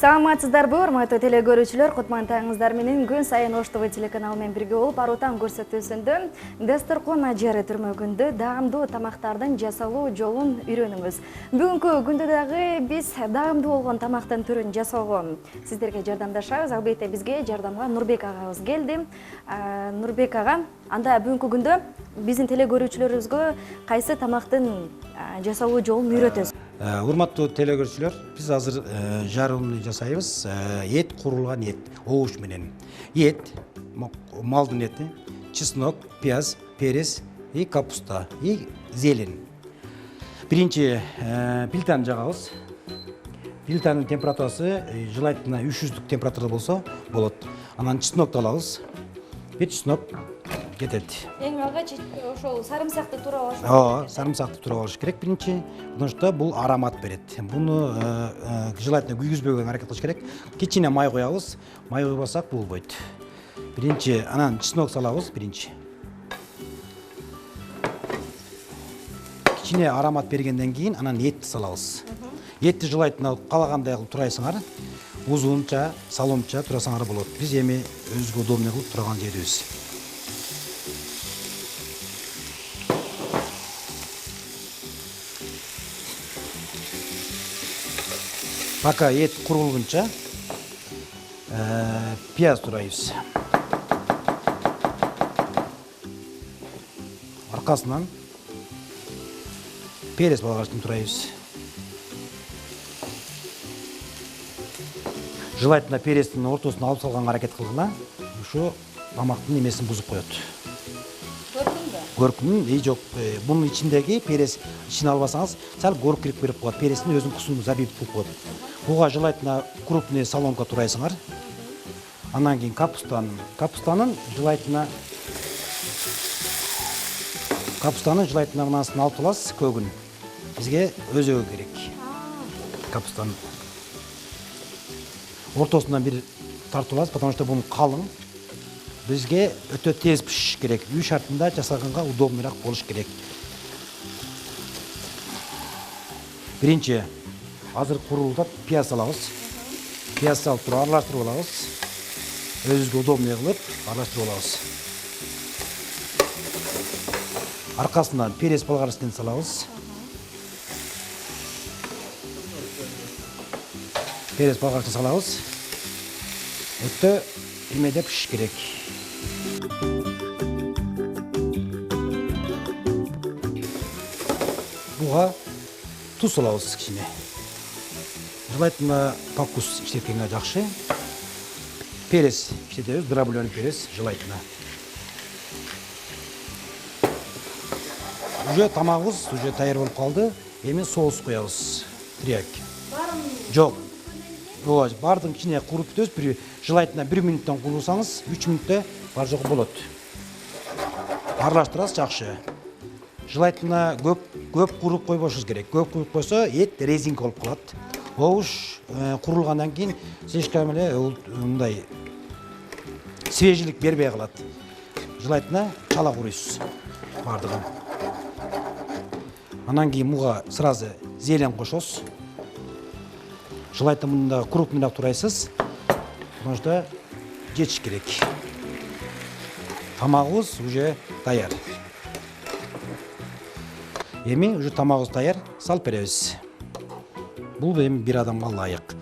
Саламатсыздарбы, урматтуу теле көрүүчүлөр, кутмантаңыздар менен күн сайын Ош ТВ телеканалы менен бирге болуп, Арутан көрсөтүүсүндө дасторкон ажары түрмөгүндө даамдуу тамактардын жасалуу жолун үйрөнүңүз. Бүгүнкү күндө дагы биз даамдуу болгон тамактын түрүн жасоого сиздерге жардамдашабыз. Албетте бизге жардамга Нурбек агабыз келди. Нурбек ага, анда бүгүнкү күндө биздин теле көрүүчүлөрүбүзгө кайсы тамактын жасалуу жолун үйрөтөсүз? Урматтуу теле көрүүчүлөр, биз азыр жарымды жасайбыз. Эт, курулган эт, оуш менен. Эт, малдын эти, чеснок, пияз, перец и капуста, и зелень. Биринчи плитаны жагабыз. Плитанын температурасы желательно 300 температурада болсо болот. Анан чеснокты алабыз. Бир чеснок кетет. Эң алгач ошол сарымсакты туурап алыш. Ооба, сарымсакты туурап алыш керек биринчи. Потому что бул аромат берет. Буну желательно күйгүзбөгөн аракет кылыш керек. Кичине май коябыз. Май койбосак болбойт. Биринчи анан чеснок салабыз биринчи. Кичине аромат бергенден кийин анан этти салабыз. Этти желательно каалагандай кылып турайсыңар. Узунча, салымча турасаңар болот. Биз эми өзүгө удобный кылып турган жерибиз. Пока эт курулгунча пияз турайбыз. Аркасынан перец балгачтын турайбыз. Желательно перецтин ортосун алып салганга аракет кылгыла. Ошо тамактын эмесин бузуп коет. Көркүн жок. Бунун ичиндеги перец ичине албасаңыз, сал көркүрүк берип коет. Перецтин өзүнүн кусун забип кылып коет. Буга желательно крупный соломка турайсыңар. Анан кийин капустанын желательно мынасын алып аласыз, көгүн. Бизге өзөгү керек. Капустанын ортосунан бир тартып аласыз, потому что бунун калың. Бизге өтө тез пишиш керек. Үй шартында жасаганга удобныйраак болуш керек. Биринчи азыр курулдап пияз салабыз. Пияз салып туруп аралаштырып алабыз. Өзүбүзгө удобный кылып аралаштырып алабыз. Аркасынан перец балгарчтын салабыз. Перец балгарчтын салабыз. Өтө эмеде пишиш керек. Буга туз салабыз кичине. Желательно покус иштеткенге жакшы. Перец иштетебиз, дробленый перец желательно. Уже тамагыбыз уже даяр болуп калды. Эми соус коябыз. Тряк. Жок. Ооба, бардын кичине куруп бүтөбүз. Желательно 1 минуттан курусаңыз, 3 минутта бар жогу болот. Аралаштырасыз жакшы. Желательно көп куруп койбошуңуз керек. Көп куруп койсо эт резинка болуп калат. Оуш курулгандан кийин слишком эле мындай свежелик бербей калат. Желательно чала куруйсуз бардыгын. Анан кийин муга сразу зелень кошосуз. Желательно мында крупныйраак турайсыз. Потому что жетиш керек. Тамагыбыз уже даяр. Эми уже тамагыбыз даяр, салып беребиз. Бул эми бир адамга ылайык.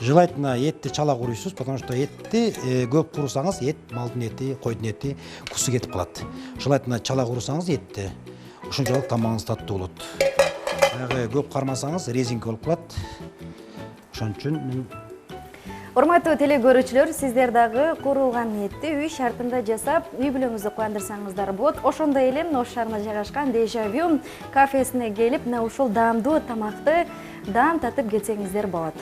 Желательно этти чала куруйсуз, потому что этти көп курусаңыз, эт малдын эти, койдун эти кусу кетип калат. Желательно чала курусаңыз этти, ошончолук тамагыңыз таттуу болот. Көп кармасаңыз резинка болуп калат. Ошон үчүн мен Урматтуу теле көрүүчүлөр, сиздер дагы курулган этти үй шартында жасап, үй бүлөңүздү кубандырсаңыздар болот. Ошондой эле Ош шаарында жайгашкан Deja Vu кафесине келип, ушул даамдуу тамакты даам татып кетсеңиздер болот.